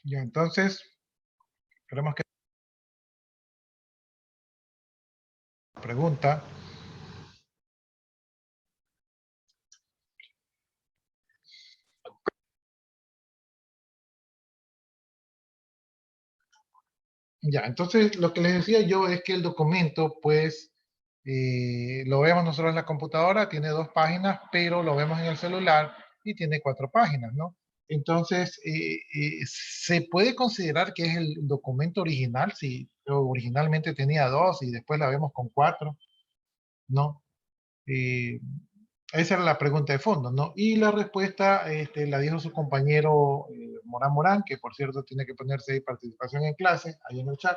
Ya, entonces, esperemos que pregunta. Ya, entonces lo que les decía yo es que el documento, pues, lo vemos nosotros en la computadora, tiene 2 páginas, pero lo vemos en el celular y tiene 4 páginas, ¿no? Entonces, se puede considerar que es el documento original, si originalmente tenía 2 y después la vemos con 4, ¿no? Eh, Esa era la pregunta de fondo, ¿no? Y la respuesta la dijo su compañero Morán Morán, que por cierto tiene que ponerse ahí participación en clase, ahí en el chat.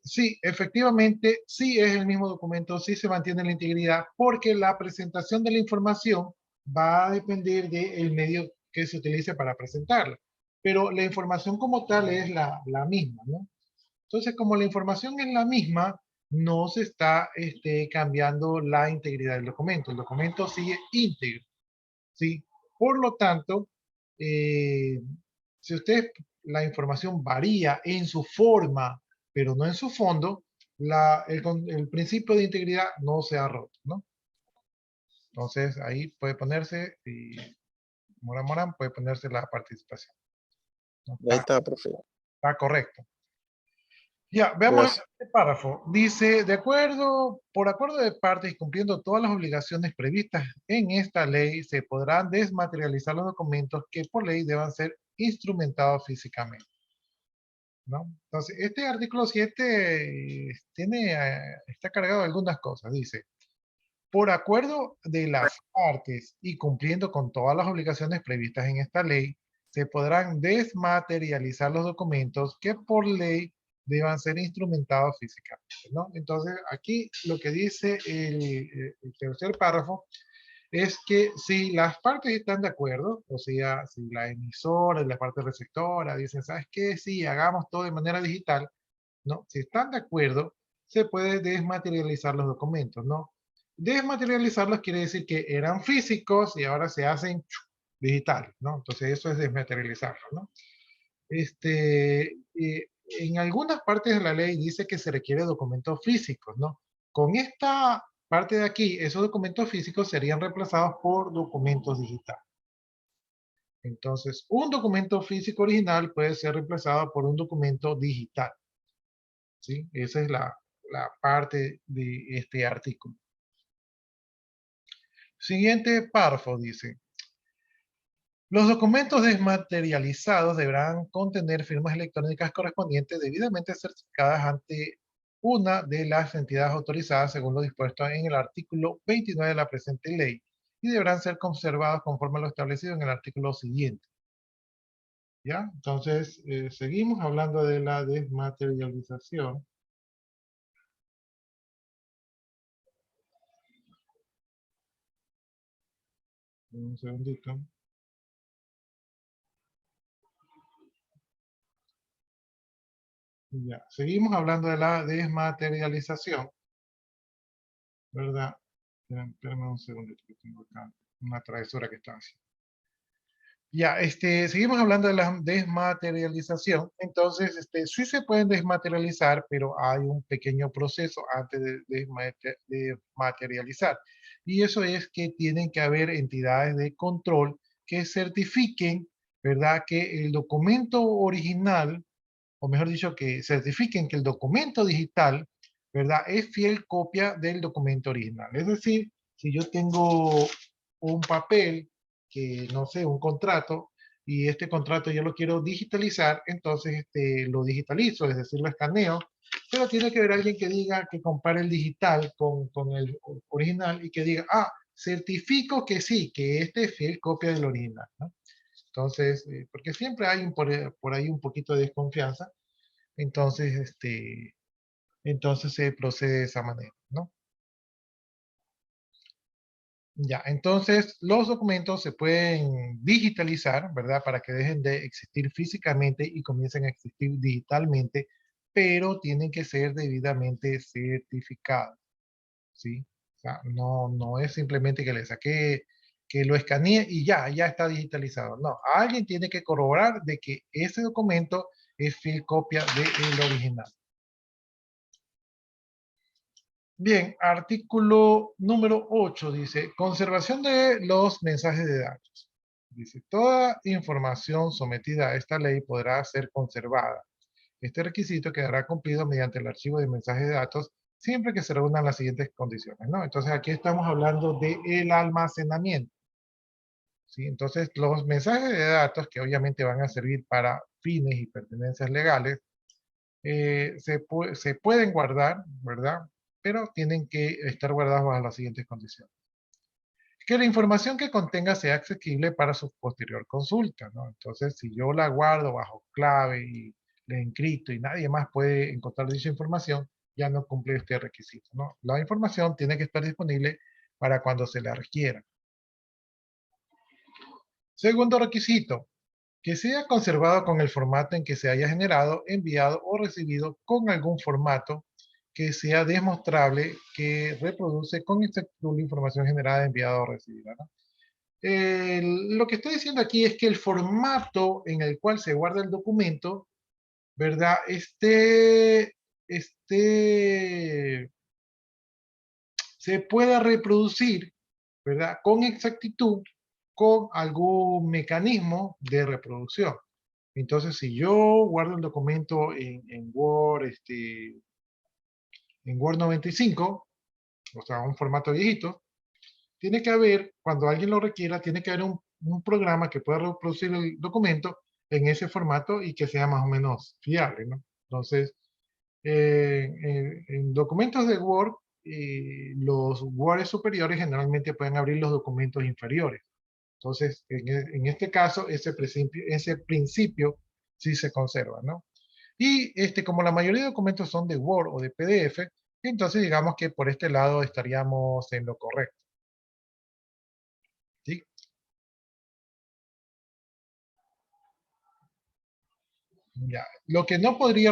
Sí, efectivamente, sí es el mismo documento, sí se mantiene la integridad, porque la presentación de la información va a depender del medio que se utilice para presentarla. Pero la información como tal es la misma, ¿no? Entonces, como la información es la misma, no se está cambiando la integridad del documento. El documento sigue íntegro, ¿sí? Por lo tanto, eh, si usted, la información varía en su forma, pero no en su fondo, el principio de integridad no se ha roto, ¿no? Entonces, ahí puede ponerse, y Morán Morán puede ponerse la participación, ¿no? Ahí está, profe. Está correcto. Ya, veamos Gracias. este párrafo. Dice, por acuerdo de partes y cumpliendo todas las obligaciones previstas en esta ley, se podrán desmaterializar los documentos que por ley deban ser instrumentados físicamente, ¿no? Entonces, este artículo 7 está cargado de algunas cosas. Dice, por acuerdo de las partes y cumpliendo con todas las obligaciones previstas en esta ley, se podrán desmaterializar los documentos que por ley deban ser instrumentados físicamente, ¿no? Entonces, aquí lo que dice el tercer párrafo es que si las partes están de acuerdo, o sea, si la emisora y la parte receptora dicen, ¿sabes qué? Sí, hagamos todo de manera digital, ¿no? Si están de acuerdo, se puede desmaterializar los documentos, ¿no? Desmaterializarlos quiere decir que eran físicos y ahora se hacen digitales, ¿no? Entonces eso es desmaterializarlos, ¿no? En algunas partes de la ley dice que se requiere documentos físicos, ¿no? Con esta parte de aquí, esos documentos físicos serían reemplazados por documentos digitales. Entonces, un documento físico original puede ser reemplazado por un documento digital, ¿sí? Esa es la parte de este artículo. Siguiente párrafo dice, los documentos desmaterializados deberán contener firmas electrónicas correspondientes debidamente certificadas ante una de las entidades autorizadas según lo dispuesto en el artículo 29 de la presente ley y deberán ser conservados conforme a lo establecido en el artículo siguiente. ¿Ya? Entonces, seguimos hablando de la desmaterialización. Un segundito. Ya, seguimos hablando de la desmaterialización, ¿verdad? Espérenme un segundito que tengo acá una travesura que está haciendo. Ya, seguimos hablando de la desmaterialización. Entonces, sí se pueden desmaterializar, pero hay un pequeño proceso antes de desmaterializar. Y eso es que tienen que haber entidades de control que certifiquen, ¿verdad? Que el documento original, o mejor dicho, que certifiquen que el documento digital, ¿verdad? Es fiel copia del documento original. Es decir, si yo tengo un papel, que no sé, un contrato, y este contrato yo lo quiero digitalizar, entonces lo digitalizo, es decir, lo escaneo, pero tiene que haber alguien que diga, que compare el digital con el original y que diga, ah, certifico que sí, que este es fiel copia del original, ¿no? Entonces, porque siempre hay por ahí un poquito de desconfianza, entonces, entonces se procede de esa manera, ¿no? Ya, entonces los documentos se pueden digitalizar, ¿verdad? Para que dejen de existir físicamente y comiencen a existir digitalmente, pero tienen que ser debidamente certificados. ¿sí? O sea, no es simplemente que le saqué, que lo escaneé y ya está digitalizado. No, alguien tiene que corroborar de que ese documento es fiel copia del original. Bien, artículo número 8 dice, conservación de los mensajes de datos. Dice, toda información sometida a esta ley podrá ser conservada. Este requisito quedará cumplido mediante el archivo de mensajes de datos siempre que se reúnan las siguientes condiciones, ¿no? Entonces aquí estamos hablando del almacenamiento, ¿sí? Entonces los mensajes de datos que obviamente van a servir para fines y pertenencias legales se pueden guardar, ¿verdad? Pero tienen que estar guardados bajo las siguientes condiciones. Que la información que contenga sea accesible para su posterior consulta, ¿no? Entonces, si yo la guardo bajo clave y le encripto y nadie más puede encontrar dicha información, ya no cumple este requisito, ¿no? La información tiene que estar disponible para cuando se la requiera. Segundo requisito, que sea conservado con el formato en que se haya generado, enviado o recibido con algún formato que sea demostrable que reproduce con exactitud la información generada, enviada o recibida, ¿no? Lo que estoy diciendo aquí es que el formato en el cual se guarda el documento, ¿verdad? Se pueda reproducir, ¿verdad? Con exactitud, con algún mecanismo de reproducción. Entonces, si yo guardo el documento en Word, en Word 95, o sea, un formato viejito, tiene que haber, cuando alguien lo requiera, tiene que haber un programa que pueda reproducir el documento en ese formato y que sea más o menos fiable, ¿no? Entonces, en documentos de Word, los Word superiores generalmente pueden abrir los documentos inferiores. Entonces, en este caso, ese principio sí se conserva, ¿no? Y como la mayoría de documentos son de Word o de PDF, entonces digamos que por este lado estaríamos en lo correcto, ¿sí? Ya. Lo que no podría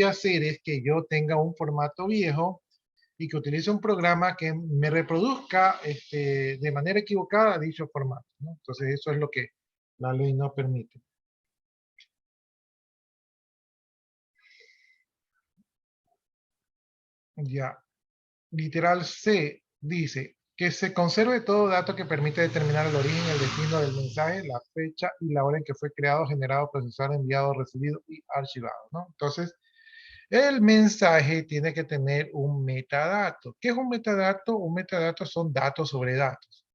hacer es que yo tenga un formato viejo y que utilice un programa que me reproduzca de manera equivocada dicho formato, ¿no? Entonces eso es lo que la ley no permite. Ya. Literal C dice que se conserve todo dato que permite determinar el origen y el destino del mensaje, la fecha y la hora en que fue creado, generado, procesado, enviado, recibido y archivado, ¿no? Entonces, el mensaje tiene que tener un metadato. ¿Qué es un metadato? Un metadato son datos sobre datos.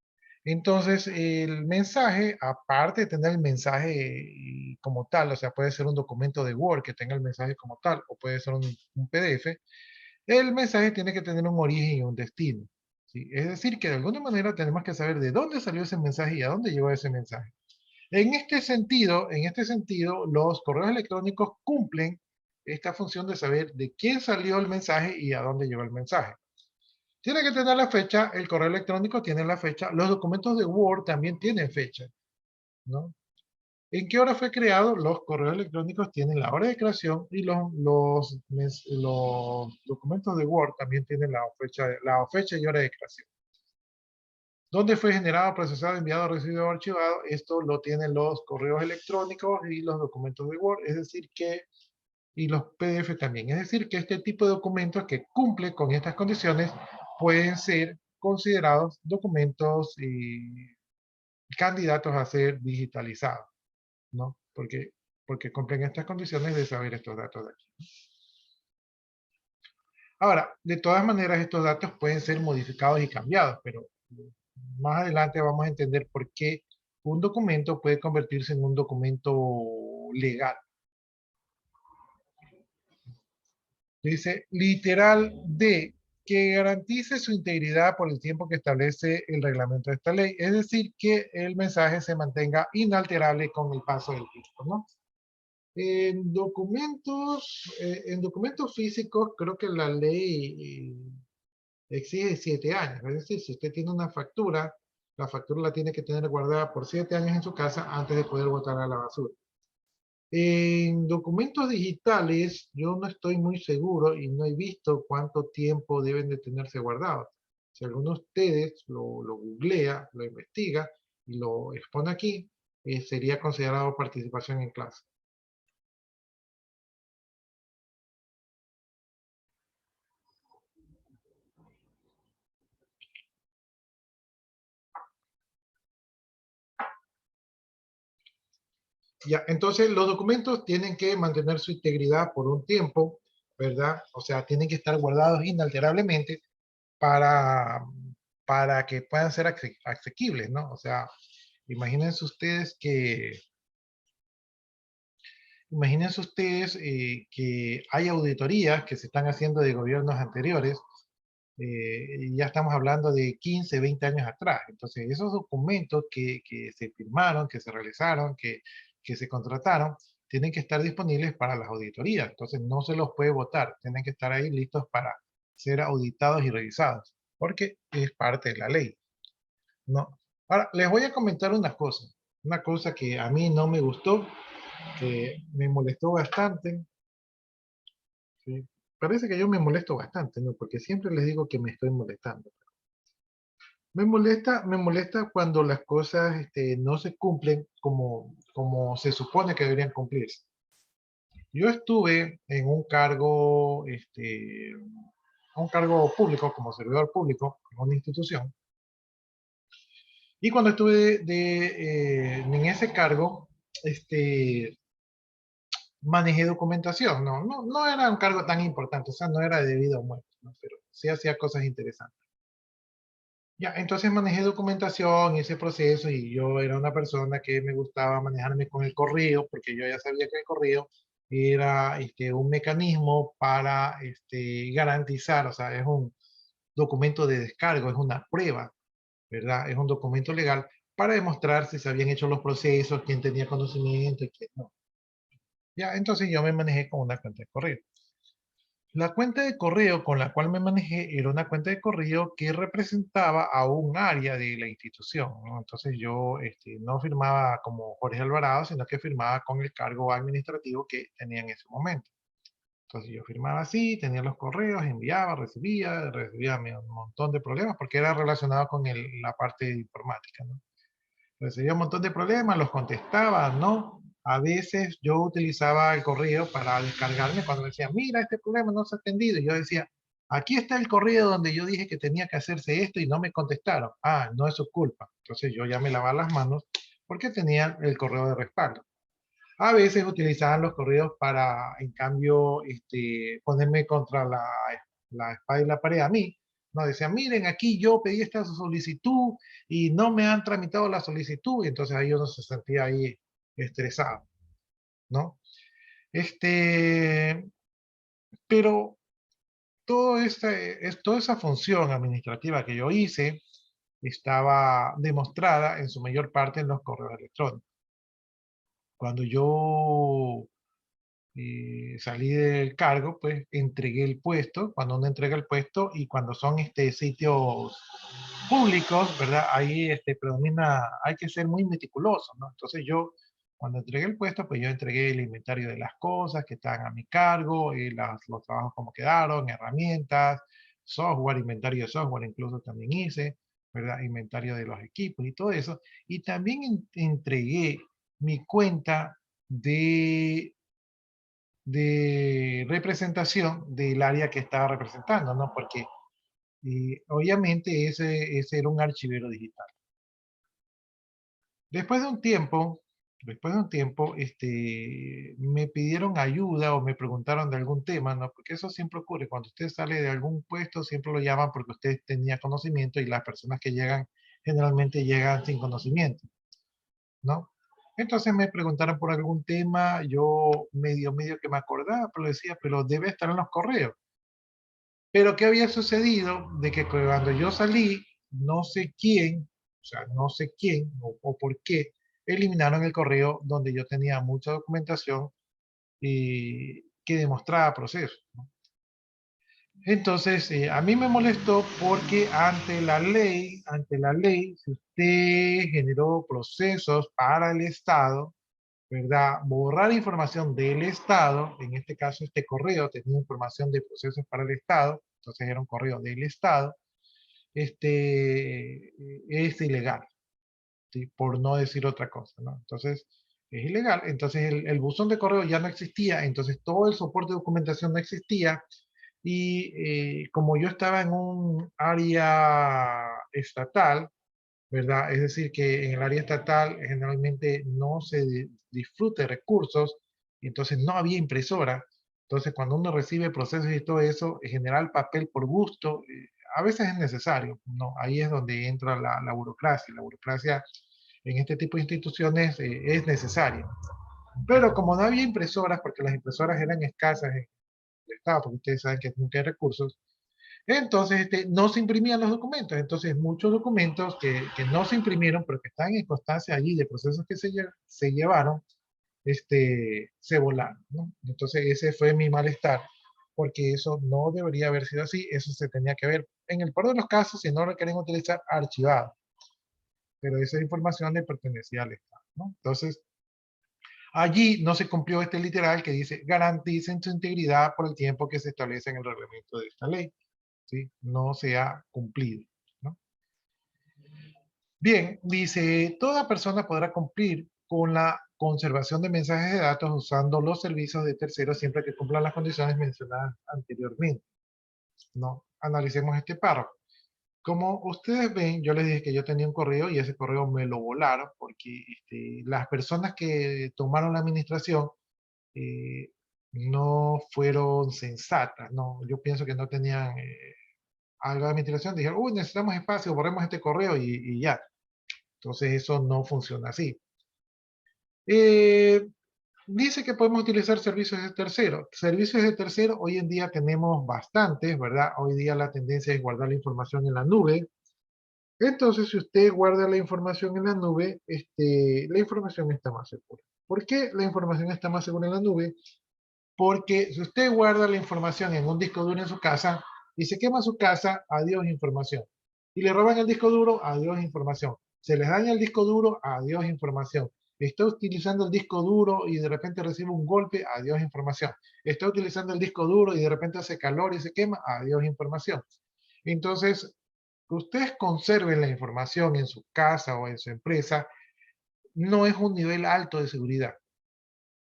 Entonces, el mensaje, aparte de tener el mensaje como tal, o sea, puede ser un documento de Word que tenga el mensaje como tal, o puede ser un PDF, el mensaje tiene que tener un origen y un destino, ¿sí? Es decir, que de alguna manera tenemos que saber de dónde salió ese mensaje y a dónde llegó ese mensaje. En este sentido, los correos electrónicos cumplen esta función de saber de quién salió el mensaje y a dónde llegó el mensaje. Tiene que tener la fecha, el correo electrónico tiene la fecha, los documentos de Word también tienen fecha, ¿no? ¿En qué hora fue creado? Los correos electrónicos tienen la hora de creación y los documentos de Word también tienen la fecha y hora de creación. ¿Dónde fue generado, procesado, enviado, recibido o archivado? Esto lo tienen los correos electrónicos y los documentos de Word, es decir que, y los PDF también. Es decir que este tipo de documentos que cumple con estas condiciones pueden ser considerados documentos y candidatos a ser digitalizados, ¿no? Porque cumplen estas condiciones de saber estos datos de aquí. Ahora, de todas maneras, estos datos pueden ser modificados y cambiados, pero más adelante vamos a entender por qué un documento puede convertirse en un documento legal. Dice, literal D, que garantice su integridad por el tiempo que establece el reglamento de esta ley. Es decir, que el mensaje se mantenga inalterable con el paso del tiempo, ¿no? En documentos físicos, creo que la ley exige 7 años. Es decir, si usted tiene una factura, la factura la tiene que tener guardada por 7 años en su casa antes de poder botarla a la basura. En documentos digitales, yo no estoy muy seguro y no he visto cuánto tiempo deben de tenerse guardados. Si alguno de ustedes lo googlea, lo investiga y lo expone aquí, sería considerado participación en clase. Ya, entonces los documentos tienen que mantener su integridad por un tiempo, ¿verdad? O sea, tienen que estar guardados inalterablemente para, para que puedan ser asequibles, ¿no? O sea, imagínense ustedes que, imagínense ustedes que hay auditorías que se están haciendo de gobiernos anteriores, y ya estamos hablando de 15, 20 años atrás. Entonces, esos documentos que se firmaron, que se realizaron, que se contrataron, tienen que estar disponibles para las auditorías. Entonces, no se los puede votar, tienen que estar ahí listos para ser auditados y revisados, porque es parte de la ley, ¿no? Ahora, les voy a comentar una cosa que a mí no me gustó, que me molestó bastante, ¿sí? Parece que yo me molesto bastante, ¿no? Porque siempre les digo que me estoy molestando. Me molesta cuando las cosas no se cumplen como se supone que deberían cumplirse. Yo estuve en un cargo público, como servidor público, en una institución, y cuando estuve en ese cargo, manejé documentación. No era un cargo tan importante, o sea, no era de vida o muerte, ¿no? Pero sí hacía cosas interesantes. Ya, entonces manejé documentación y ese proceso y yo era una persona que me gustaba manejarme con el correo porque yo ya sabía que el correo era un mecanismo para garantizar, o sea, es un documento de descargo, es una prueba, ¿verdad? Es un documento legal para demostrar si se habían hecho los procesos, quién tenía conocimiento y quién no. Ya, entonces yo me manejé con una cuenta de correo. La cuenta de correo con la cual me manejé era una cuenta de correo que representaba a un área de la institución, ¿no? Entonces yo no firmaba como Jorge Alvarado, sino que firmaba con el cargo administrativo que tenía en ese momento. Entonces yo firmaba así, tenía los correos, enviaba, recibía un montón de problemas porque era relacionado con la parte de informática, ¿no? Recibía un montón de problemas, los contestaba, ¿no? A veces yo utilizaba el correo para descargarme cuando me decían, mira, este problema no se ha atendido. Y yo decía, aquí está el correo donde yo dije que tenía que hacerse esto y no me contestaron. Ah, no es su culpa. Entonces yo ya me lavaba las manos porque tenía el correo de respaldo. A veces utilizaban los correos para, en cambio, ponerme contra la espada y la pared a mí. No, decían, miren, aquí yo pedí esta solicitud y no me han tramitado la solicitud. Y entonces ahí uno se sentía ahí estresado, ¿no? Este, pero toda esa función administrativa que yo hice estaba demostrada en su mayor parte en los correos electrónicos. Cuando yo salí del cargo, pues entregué el puesto, cuando uno entrega el puesto y cuando son sitios públicos, ¿verdad? Ahí predomina, hay que ser muy meticuloso, ¿no? Entonces yo, cuando entregué el puesto, pues yo entregué el inventario de las cosas que estaban a mi cargo, los trabajos como quedaron, herramientas, software, inventario de software, incluso también hice, ¿verdad? Inventario de los equipos y todo eso. Y también entregué mi cuenta de representación del área que estaba representando, ¿no? Porque obviamente ese era un archivero digital. Después de un tiempo, me pidieron ayuda o me preguntaron de algún tema, ¿no? Porque eso siempre ocurre. Cuando usted sale de algún puesto, siempre lo llaman porque usted tenía conocimiento y las personas que llegan generalmente llegan sin conocimiento, ¿no? Entonces me preguntaron por algún tema, yo medio que me acordaba, pero decía, pero debe estar en los correos. Pero ¿qué había sucedido? De que cuando yo salí, no sé quién, o sea, no sé quién o por qué, eliminaron el correo donde yo tenía mucha documentación y que demostraba proceso, ¿no? Entonces, a mí me molestó porque ante la ley, si usted generó procesos para el Estado, ¿verdad? Borrar información del Estado, en este caso este correo tenía información de procesos para el Estado, entonces era un correo del Estado, es ilegal, ¿sí? Por no decir otra cosa, ¿no? Entonces, es ilegal. Entonces, el buzón de correo ya no existía, entonces todo el soporte de documentación no existía, y como yo estaba en un área estatal, ¿verdad? Es decir, que en el área estatal generalmente no se disfruta de recursos, y entonces no había impresora. Entonces, cuando uno recibe procesos y todo eso, en general papel por gusto, a veces es necesario, ¿no? Ahí es donde entra la burocracia. La burocracia en este tipo de instituciones es necesaria. Pero como no había impresoras, porque las impresoras eran escasas en el Estado, porque ustedes saben que nunca hay recursos, entonces no se imprimían los documentos. Entonces muchos documentos que no se imprimieron, pero que están en constancia allí de procesos que se llevaron, se volaron, ¿no? Entonces ese fue mi malestar, porque eso no debería haber sido así. Eso se tenía que ver, en el peor de los casos, si no lo quieren utilizar, archivado. Pero esa información le pertenecía al Estado, ¿no? Entonces, allí no se cumplió este literal que dice garanticen su integridad por el tiempo que se establece en el reglamento de esta ley, ¿sí? No se ha cumplido, ¿no? Bien, dice, toda persona podrá cumplir con la conservación de mensajes de datos usando los servicios de terceros siempre que cumplan las condiciones mencionadas anteriormente, ¿no? Analicemos este párrafo. Como ustedes ven, yo les dije que yo tenía un correo y ese correo me lo volaron porque las personas que tomaron la administración eh, no fueron sensatas, ¿no? Yo pienso que no tenían algo de administración, dijeron, uy, necesitamos espacio, borremos este correo y ya. Entonces eso no funciona así. Eh, Dice que podemos utilizar servicios de tercero. Servicios de tercero hoy en día tenemos bastantes, ¿verdad? Hoy día la tendencia es guardar la información en la nube. Entonces, si usted guarda la información en la nube, la información está más segura. ¿Por qué la información está más segura en la nube? Porque si usted guarda la información en un disco duro en su casa y se quema su casa, adiós información. Y le roban el disco duro, adiós información. Se les daña el disco duro, adiós información. Está utilizando el disco duro y de repente recibe un golpe, adiós información. Está utilizando el disco duro y de repente hace calor y se quema, adiós información. Entonces, que ustedes conserven la información en su casa o en su empresa no es un nivel alto de seguridad.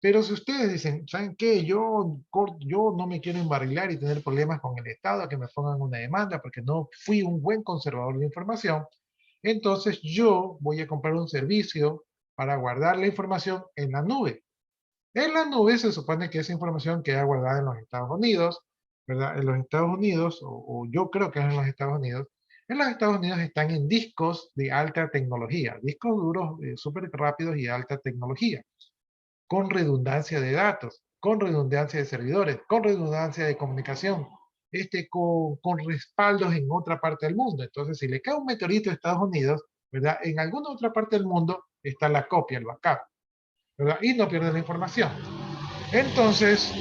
Pero si ustedes dicen, ¿saben qué? Yo no me quiero embarrilar y tener problemas con el Estado, que me pongan una demanda porque no fui un buen conservador de información, entonces yo voy a comprar un servicio para guardar la información en la nube. En la nube se supone que esa información queda guardada en los Estados Unidos, ¿verdad? En los Estados Unidos, o yo creo que es en los Estados Unidos. En los Estados Unidos están en discos de alta tecnología, discos duros súper rápidos y de alta tecnología, con redundancia de datos, con redundancia de servidores, con redundancia de comunicación, con respaldos en otra parte del mundo. Entonces, si le cae un meteorito a Estados Unidos, ¿verdad? En alguna otra parte del mundo está la copia, el backup, ¿verdad? Y no pierde la información. Entonces,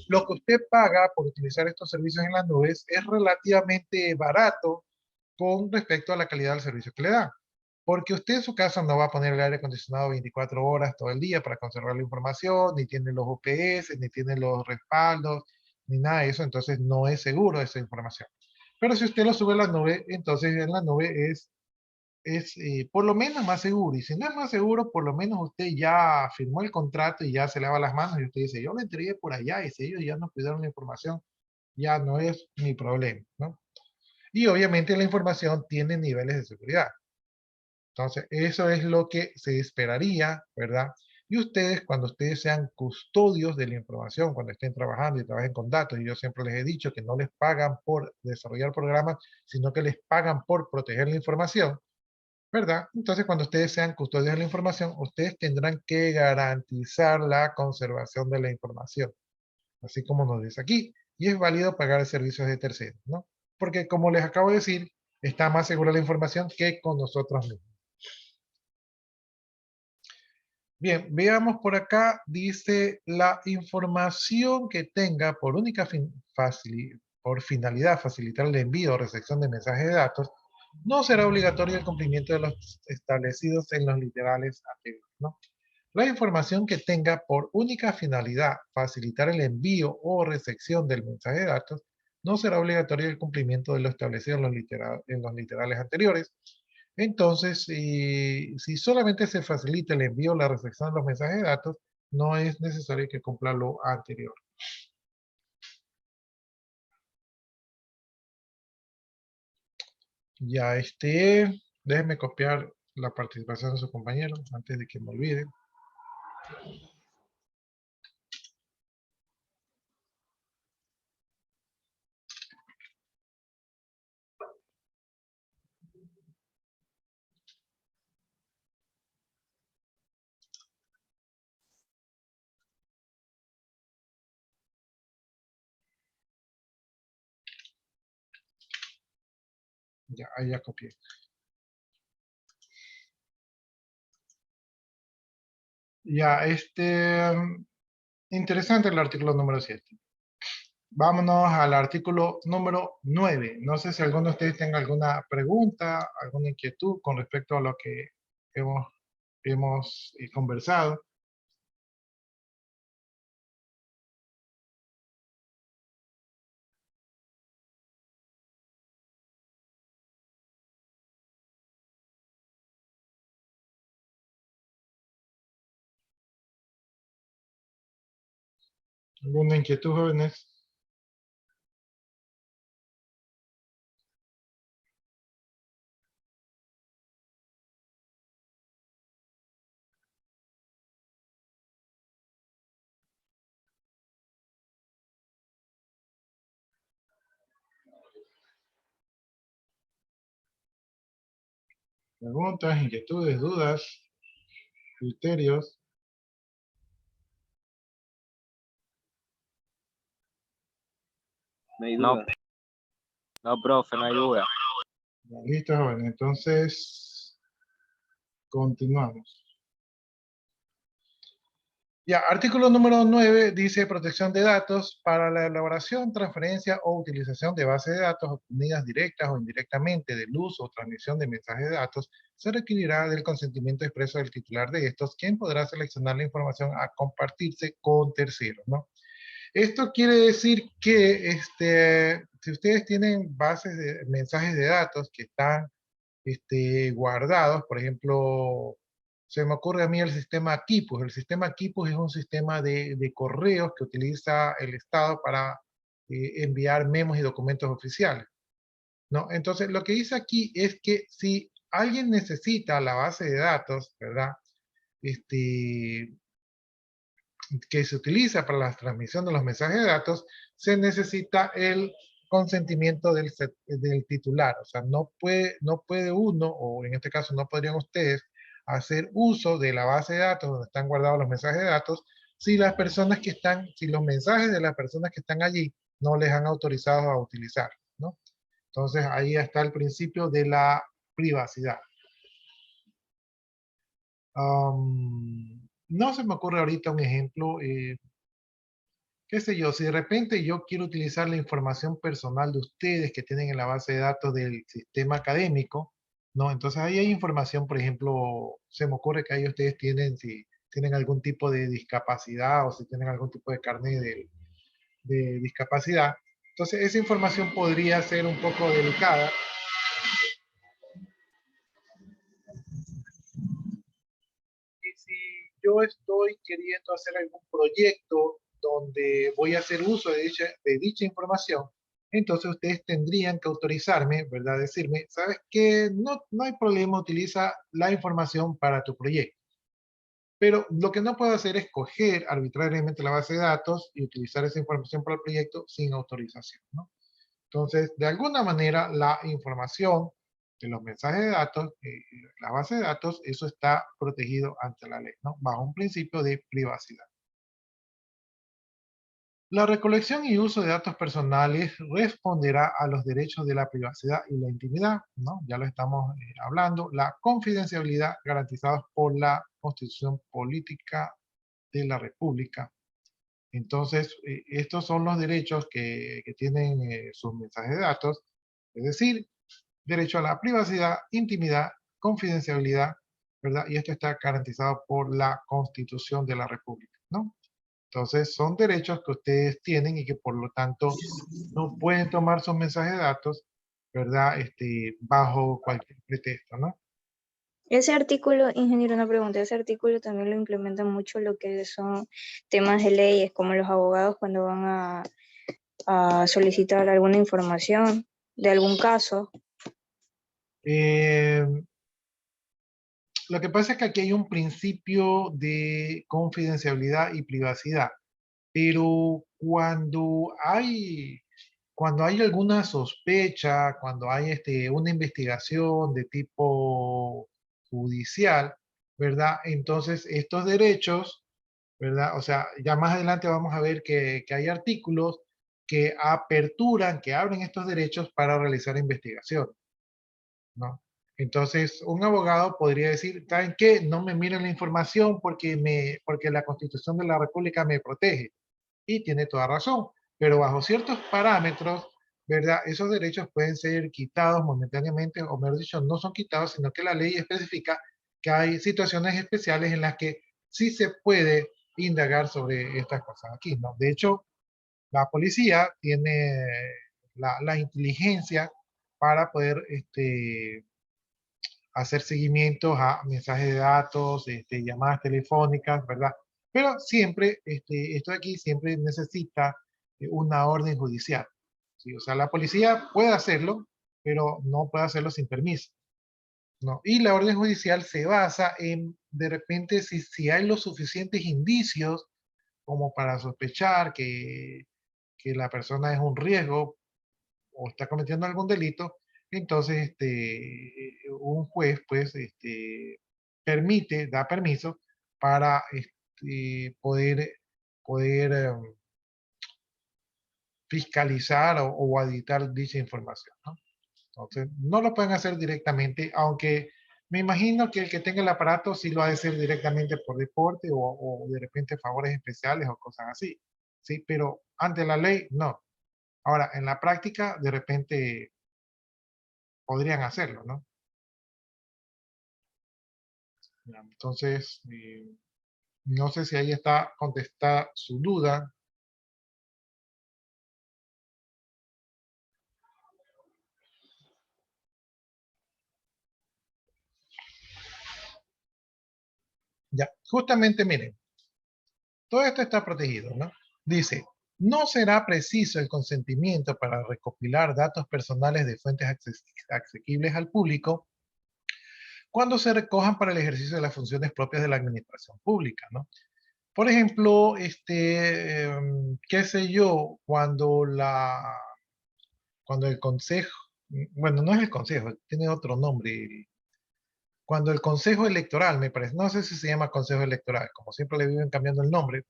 lo que usted paga por utilizar estos servicios en las nubes es relativamente barato con respecto a la calidad del servicio que le dan. Porque usted en su casa no va a poner el aire acondicionado 24 horas todo el día para conservar la información, ni tiene los UPS, ni tiene los respaldos, ni nada de eso, entonces no es seguro esa información. Pero si usted lo sube a la nube, entonces en la nube es por lo menos más seguro. Y si no es más seguro, por lo menos usted ya firmó el contrato y ya se lava las manos y usted dice, yo lo entregué por allá y si ellos ya no cuidaron la información, ya no es mi problema, ¿no? Y obviamente la información tiene niveles de seguridad. Entonces, eso es lo que se esperaría, ¿verdad? Y ustedes, cuando ustedes sean custodios de la información, cuando estén trabajando y trabajen con datos, y yo siempre les he dicho que no les pagan por desarrollar programas, sino que les pagan por proteger la información, ¿verdad? Entonces, cuando ustedes sean custodios de la información, ustedes tendrán que garantizar la conservación de la información, así como nos dice aquí. Y es válido pagar servicios de terceros, ¿no? Porque, como les acabo de decir, está más segura la información que con nosotros mismos. Bien, veamos por acá, dice la información que tenga por única por finalidad facilitar el envío o recepción de mensajes de datos, no será obligatorio el cumplimiento de los establecidos en los literales anteriores, ¿no? La información que tenga por única finalidad facilitar el envío o recepción del mensaje de datos no será obligatorio el cumplimiento de lo establecido en los literales anteriores. Entonces, si solamente se facilita el envío o la recepción de los mensajes de datos, no es necesario que cumpla lo anterior. Ya déjenme copiar la participación de su compañero antes de que me olvide. Ya, ahí ya copié. Ya, interesante el artículo número 7. Vámonos al artículo número 9. No sé si alguno de ustedes tenga alguna pregunta, alguna inquietud con respecto a lo que hemos conversado. ¿Alguna inquietud, jóvenes? Preguntas, inquietudes, dudas, criterios. No hay duda. No, profe, no hay duda. Ya, listo, jóvenes. Entonces, continuamos. Ya, artículo número 9 dice protección de datos para la elaboración, transferencia o utilización de bases de datos obtenidas directas o indirectamente del uso o transmisión de mensajes de datos, se requerirá del consentimiento expreso del titular de estos, quien podrá seleccionar la información a compartirse con terceros, ¿no? Esto quiere decir que si ustedes tienen bases de mensajes de datos que están guardados, por ejemplo, se me ocurre a mí el sistema Quipus. El sistema Quipus es un sistema de correos que utiliza el Estado para enviar memos y documentos oficiales, ¿no? Entonces, lo que dice aquí es que si alguien necesita la base de datos, ¿verdad? Que se utiliza para la transmisión de los mensajes de datos, se necesita el consentimiento del titular. O sea, no puede uno, o en este caso no podrían ustedes, hacer uso de la base de datos donde están guardados los mensajes de datos si si los mensajes de las personas que están allí no les han autorizado a utilizar, ¿no? Entonces ahí está el principio de la privacidad. No se me ocurre ahorita un ejemplo. Qué sé yo, si de repente yo quiero utilizar la información personal de ustedes que tienen en la base de datos del sistema académico, ¿no? Entonces ahí hay información, por ejemplo, se me ocurre que ahí ustedes tienen, si tienen algún tipo de discapacidad o si tienen algún tipo de carnet de discapacidad. Entonces esa información podría ser un poco delicada. Y si yo estoy queriendo hacer algún proyecto donde voy a hacer uso de dicha información, entonces ustedes tendrían que autorizarme, ¿verdad? Decirme, ¿sabes qué? No hay problema, utiliza la información para tu proyecto. Pero lo que no puedo hacer es coger arbitrariamente la base de datos y utilizar esa información para el proyecto sin autorización, ¿no? Entonces, de alguna manera, la información de los mensajes de datos, la base de datos, eso está protegido ante la ley, ¿no? Bajo un principio de privacidad. La recolección y uso de datos personales responderá a los derechos de la privacidad y la intimidad, ¿no? Ya lo estamos hablando. La confidencialidad garantizados por la Constitución Política de la República. Entonces, estos son los derechos que tienen sus mensajes de datos, es decir, derecho a la privacidad, intimidad, confidencialidad ¿verdad? Y esto está garantizado por la Constitución de la República, ¿no? Entonces, son derechos que ustedes tienen y que por lo tanto no pueden tomar sus mensajes de datos, ¿verdad? Bajo cualquier pretexto, ¿no? Ese artículo, ingeniero, una pregunta, ese artículo también lo implementa mucho lo que son temas de leyes, como los abogados cuando van a solicitar alguna información de algún caso. Eh, lo que pasa es que aquí hay un principio de confidencialidad y privacidad, pero cuando hay alguna sospecha, cuando hay una investigación de tipo judicial, ¿verdad? Entonces estos derechos, ¿verdad? O sea, ya más adelante vamos a ver que hay artículos que aperturan, que abren estos derechos para realizar investigación, ¿no? Entonces, un abogado podría decir, ¿saben qué? No me miren la información porque la Constitución de la República me protege. Y tiene toda razón, pero bajo ciertos parámetros, ¿verdad? Esos derechos pueden ser quitados momentáneamente, o mejor dicho, no son quitados, sino que la ley especifica que hay situaciones especiales en las que sí se puede indagar sobre estas cosas aquí, ¿no? De hecho, la policía tiene la inteligencia para poder hacer seguimientos a mensajes de datos, llamadas telefónicas, ¿verdad? Pero siempre, esto de aquí siempre necesita una orden judicial, ¿sí? O sea, la policía puede hacerlo, pero no puede hacerlo sin permiso, ¿no? Y la orden judicial se basa en, de repente, si hay los suficientes indicios como para sospechar que la persona es un riesgo o está cometiendo algún delito, entonces un juez pues da permiso para poder fiscalizar o auditar dicha información, ¿no? Entonces, no lo pueden hacer directamente, aunque me imagino que el que tenga el aparato sí lo ha de hacer directamente por deporte o de repente favores especiales o cosas así, ¿sí? Pero ante la ley, no. Ahora, en la práctica, de repente podrían hacerlo, ¿no? Entonces, no sé si ahí está contestada su duda. Ya, justamente miren, todo esto está protegido, ¿no? Dice, no será preciso el consentimiento para recopilar datos personales de fuentes asequibles al público cuando se recojan para el ejercicio de las funciones propias de la administración pública, ¿no? Por ejemplo, qué sé yo, cuando el consejo, bueno, no es el consejo, tiene otro nombre, cuando el consejo electoral, me parece, no sé si se llama consejo electoral, como siempre le viven cambiando el nombre,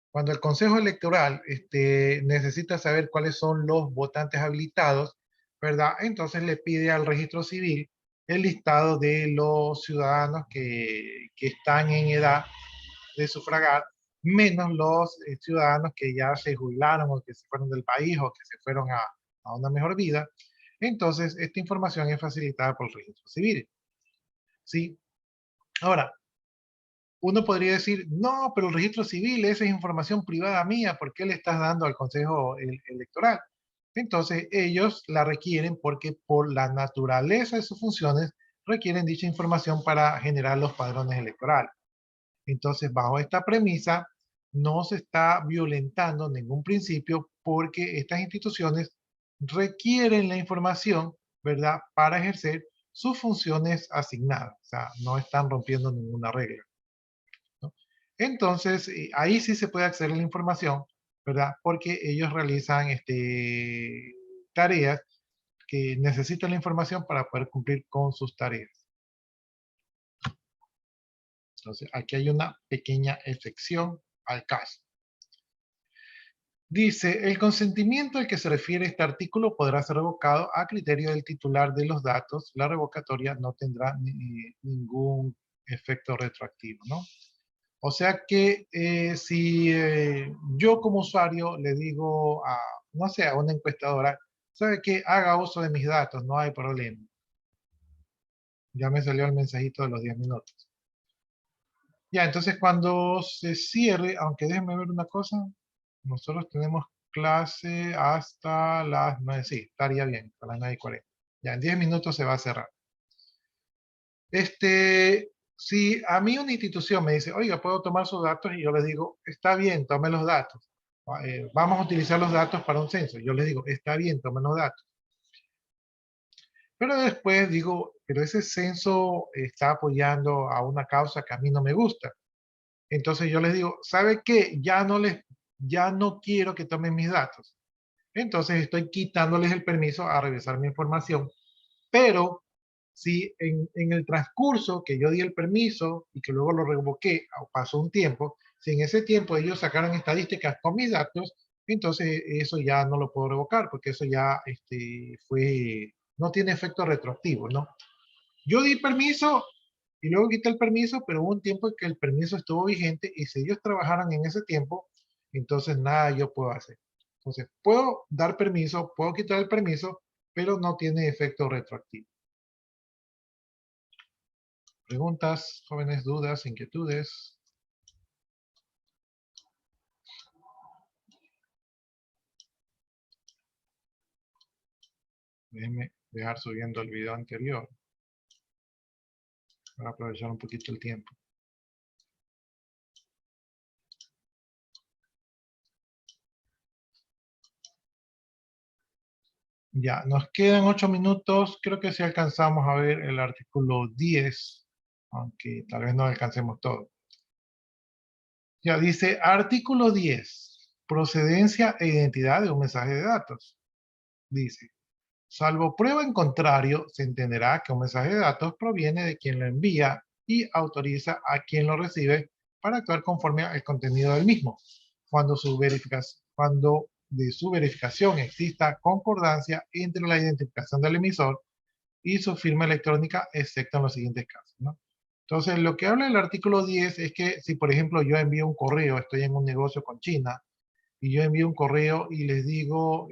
cuando el consejo electoral necesita saber cuáles son los votantes habilitados, ¿verdad? Entonces le pide al registro civil el listado de los ciudadanos que están en edad de sufragar, menos los ciudadanos que ya se jubilaron o que se fueron del país o que se fueron a una mejor vida. Entonces, esta información es facilitada por el registro civil. ¿Sí? Ahora, uno podría decir, no, pero el registro civil, esa es información privada mía, ¿por qué le estás dando al Consejo Electoral? Entonces, ellos la requieren porque por la naturaleza de sus funciones requieren dicha información para generar los padrones electorales. Entonces, bajo esta premisa, no se está violentando ningún principio porque estas instituciones requieren la información, ¿verdad?, para ejercer sus funciones asignadas. O sea, no están rompiendo ninguna regla, ¿no? Entonces, ahí sí se puede acceder a la información, ¿verdad? Porque ellos realizan tareas que necesitan la información para poder cumplir con sus tareas. Entonces, aquí hay una pequeña excepción al caso. Dice, el consentimiento al que se refiere este artículo podrá ser revocado a criterio del titular de los datos. La revocatoria no tendrá ningún efecto retroactivo, ¿no? O sea que si yo como usuario le digo a, no sé, a una encuestadora, ¿sabe qué? Haga uso de mis datos, no hay problema. Ya me salió el mensajito de los 10 minutos. Ya, entonces cuando se cierre, aunque déjenme ver una cosa, nosotros tenemos clase hasta las 9, sí, estaría bien, hasta las 9:40. Ya, en 10 minutos se va a cerrar. Si a mí una institución me dice, oiga, ¿puedo tomar sus datos? Y yo les digo, está bien, tome los datos. Vamos a utilizar los datos para un censo. Yo les digo, está bien, tome los datos. Pero después digo, pero ese censo está apoyando a una causa que a mí no me gusta. Entonces yo les digo, ¿sabe qué? Ya no quiero que tomen mis datos. Entonces estoy quitándoles el permiso a revisar mi información. Pero si en el transcurso que yo di el permiso y que luego lo revoqué, pasó un tiempo, si en ese tiempo ellos sacaron estadísticas con mis datos, entonces eso ya no lo puedo revocar porque eso ya no tiene efecto retroactivo, ¿no? Yo di permiso y luego quité el permiso, pero hubo un tiempo en que el permiso estuvo vigente y si ellos trabajaran en ese tiempo, entonces nada yo puedo hacer. Entonces, puedo dar permiso, puedo quitar el permiso, pero no tiene efecto retroactivo. Preguntas, jóvenes, dudas, inquietudes. Déjenme dejar subiendo el video anterior para aprovechar un poquito el tiempo. Ya, nos quedan 8 minutos. Creo que si alcanzamos a ver el artículo 10, aunque tal vez no alcancemos todo. Ya dice, artículo 10, procedencia e identidad de un mensaje de datos. Dice, salvo prueba en contrario, se entenderá que un mensaje de datos proviene de quien lo envía y autoriza a quien lo recibe para actuar conforme al contenido del mismo, cuando de su verificación exista concordancia entre la identificación del emisor y su firma electrónica, excepto en los siguientes casos, ¿no? Entonces, lo que habla el artículo 10 es que si, por ejemplo, yo envío un correo, estoy en un negocio con China, y yo envío un correo y les digo,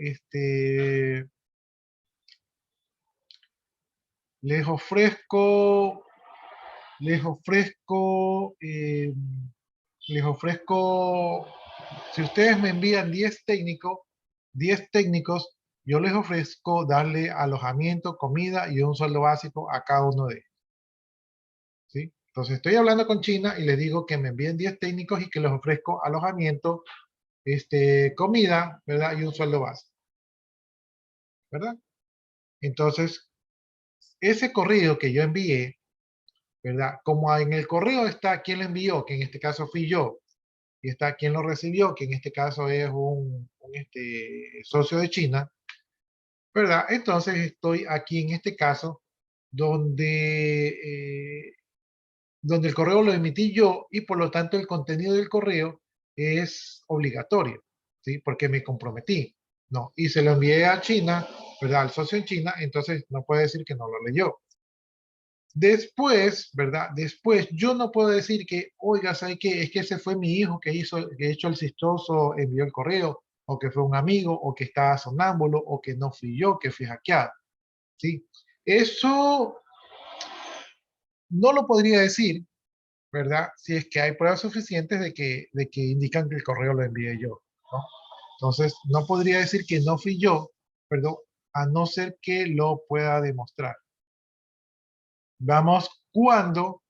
les ofrezco, les ofrezco, eh, les ofrezco, si ustedes me envían 10 técnicos, yo les ofrezco darle alojamiento, comida y un sueldo básico a cada uno de ellos. ¿Sí? Entonces estoy hablando con China y les digo que me envíen 10 técnicos y que les ofrezco alojamiento, comida, ¿verdad? Y un sueldo básico, ¿verdad? Entonces, ese correo que yo envié, ¿verdad? Como en el correo está quien lo envió, que en este caso fui yo, y está quien lo recibió, que en este caso es un socio de China, ¿verdad? Entonces estoy aquí en este caso donde el correo lo emití yo y por lo tanto el contenido del correo es obligatorio, ¿sí? Porque me comprometí, ¿no? Y se lo envié a China, ¿verdad? Al socio en China, entonces no puede decir que no lo leyó. Después, ¿verdad? Después yo no puedo decir que, oiga, ¿sabe qué? Es que ese fue mi hijo que hecho el chistoso, envió el correo, o que fue un amigo, o que estaba sonámbulo, o que no fui yo, que fui hackeado, ¿sí? Eso no lo podría decir, ¿verdad? Si es que hay pruebas suficientes de que indican que el correo lo envié yo, ¿no? Entonces, no podría decir que no fui yo, perdón, a no ser que lo pueda demostrar. Vamos, ¿cuándo,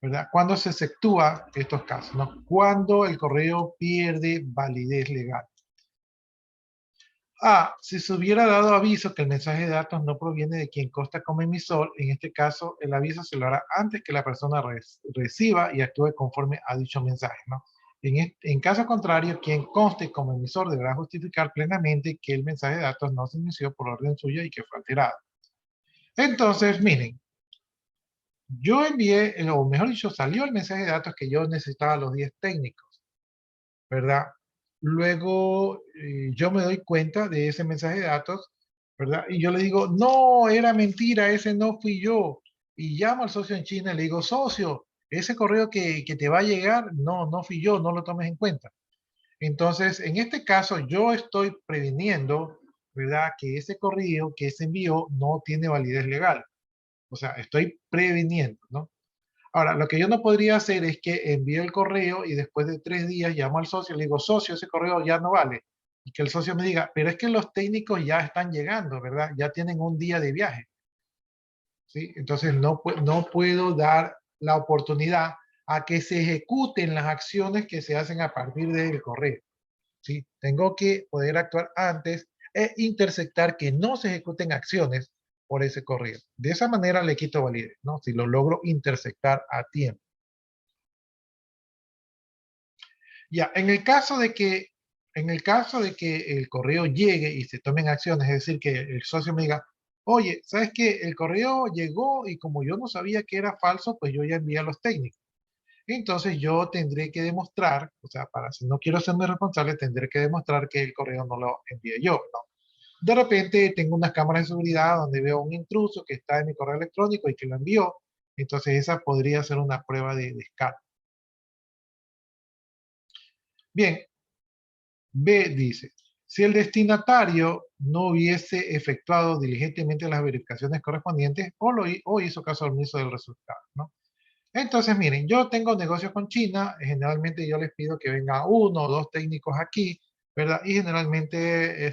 verdad? ¿Cuándo se efectúa estos casos, ¿no? Cuando el correo pierde validez legal. Si se hubiera dado aviso que el mensaje de datos no proviene de quien consta como emisor, en este caso el aviso se lo hará antes que la persona reciba y actúe conforme a dicho mensaje, ¿no? En caso contrario, quien conste como emisor deberá justificar plenamente que el mensaje de datos no se inició por orden suya y que fue alterado. Entonces, miren, yo envié, o mejor dicho, salió el mensaje de datos que yo necesitaba los 10 técnicos, ¿verdad? Luego yo me doy cuenta de ese mensaje de datos, ¿verdad? Y yo le digo, no, era mentira, ese no fui yo. Y llamo al socio en China y le digo, socio, ese correo que te va a llegar, no fui yo, no lo tomes en cuenta. Entonces, en este caso, yo estoy previniendo, ¿verdad? Que ese correo que se envió no tiene validez legal. O sea, estoy previniendo, ¿no? Ahora, lo que yo no podría hacer es que envíe el correo y después de 3 días llamo al socio y le digo, socio, ese correo ya no vale. Y que el socio me diga, pero es que los técnicos ya están llegando, ¿verdad? Ya tienen un día de viaje. ¿Sí? Entonces no puedo dar la oportunidad a que se ejecuten las acciones que se hacen a partir del correo. ¿Sí? Tengo que poder actuar antes e interceptar que no se ejecuten acciones por ese correo. De esa manera le quito validez, ¿no? Si lo logro interceptar a tiempo. Ya, en el caso de que el correo llegue y se tomen acciones, es decir, que el socio me diga, oye, ¿sabes qué? El correo llegó y como yo no sabía que era falso, pues yo ya envié a los técnicos. Entonces yo tendré que demostrar, o sea, si no quiero serme responsable, tendré que demostrar que el correo no lo envié yo, ¿no? De repente tengo unas cámaras de seguridad donde veo un intruso que está en mi correo electrónico y que lo envió. Entonces esa podría ser una prueba de descaro. Bien, B dice, si el destinatario no hubiese efectuado diligentemente las verificaciones correspondientes o hizo caso omiso del resultado, ¿no? Entonces, miren, yo tengo negocios con China, generalmente yo les pido que venga 1 o 2 técnicos aquí, ¿verdad? Y generalmente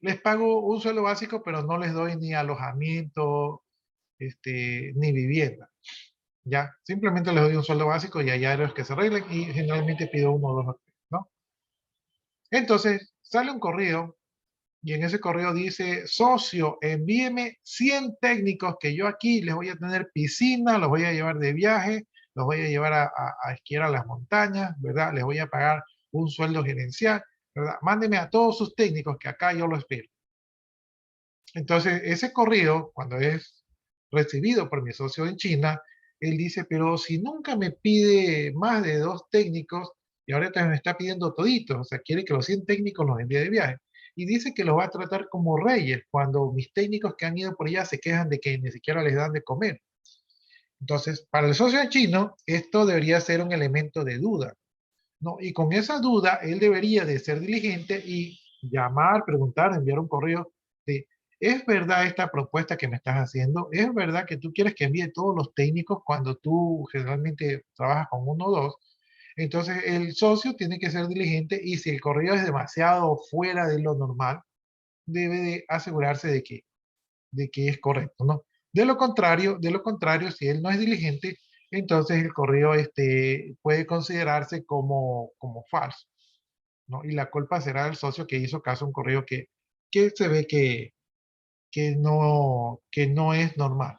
les pago un sueldo básico, pero no les doy ni alojamiento, ni vivienda, ¿ya? Simplemente les doy un sueldo básico y allá ellos que se arreglen y generalmente pido 1 o 2, ¿no? Entonces, sale un correo y en ese correo dice, socio, envíeme 100 técnicos que yo aquí les voy a tener piscina, los voy a llevar de viaje, los voy a llevar a esquiar a las montañas, ¿verdad? Les voy a pagar un sueldo gerencial, ¿verdad? Mándeme a todos sus técnicos que acá yo lo espero. Entonces, ese correo, cuando es recibido por mi socio en China, él dice, pero si nunca me pide más de 2 técnicos, y ahorita me está pidiendo toditos, o sea, quiere que los 100 técnicos los envíe de viaje. Y dice que los va a tratar como reyes, cuando mis técnicos que han ido por allá se quejan de que ni siquiera les dan de comer. Entonces, para el socio chino, esto debería ser un elemento de duda, ¿no? Y con esa duda, él debería de ser diligente y llamar, preguntar, enviar un correo de, ¿es verdad esta propuesta que me estás haciendo? ¿Es verdad que tú quieres que envíe todos los técnicos cuando tú generalmente trabajas con 1 o 2? Entonces, el socio tiene que ser diligente y si el correo es demasiado fuera de lo normal, debe de asegurarse de que es correcto, ¿no? De lo contrario, si él no es diligente, entonces el correo puede considerarse como falso, ¿no? Y la culpa será del socio que hizo caso a un correo que se ve que no es normal.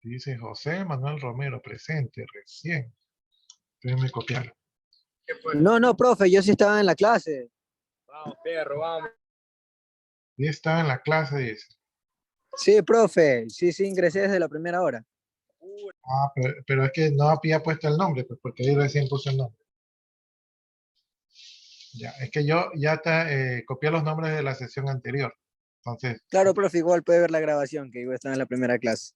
Dice José Manuel Romero, presente, recién. Déjenme copiarlo. No, profe, yo sí estaba en la clase. Vamos, perro, vamos. Y está en la clase, dice. Sí, profe, sí, ingresé desde la primera hora. Ah, pero es que no había puesto el nombre, pues porque ahí recién puse el nombre. Ya, es que yo ya copié los nombres de la sesión anterior. Entonces, Claro, profe, igual puede ver la grabación, que igual estaba en la primera clase.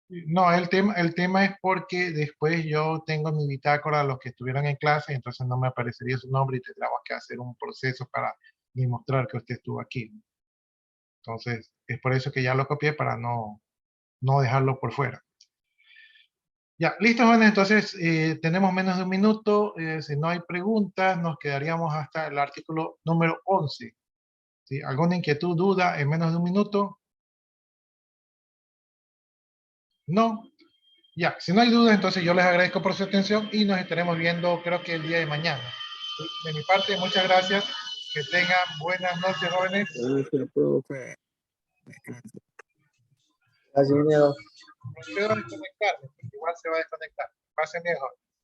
no, el tema es porque después yo tengo mi bitácora de los que estuvieron en clase, entonces no me aparecería su nombre y tendríamos que hacer un proceso para demostrar que usted estuvo aquí. Entonces, es por eso que ya lo copié para no dejarlo por fuera. Ya, listo, jóvenes. Entonces, tenemos menos de un minuto. Si no hay preguntas, nos quedaríamos hasta el artículo número 11. ¿Sí? ¿Alguna inquietud, duda en menos de un minuto? No. Ya, si no hay dudas, entonces yo les agradezco por su atención y nos estaremos viendo, creo que el día de mañana. ¿Sí? De mi parte, muchas gracias. Que tengan buenas noches, jóvenes. Gracias, profe. Procedo a desconectarme, porque igual se va a desconectar. Pasen bien, jóvenes.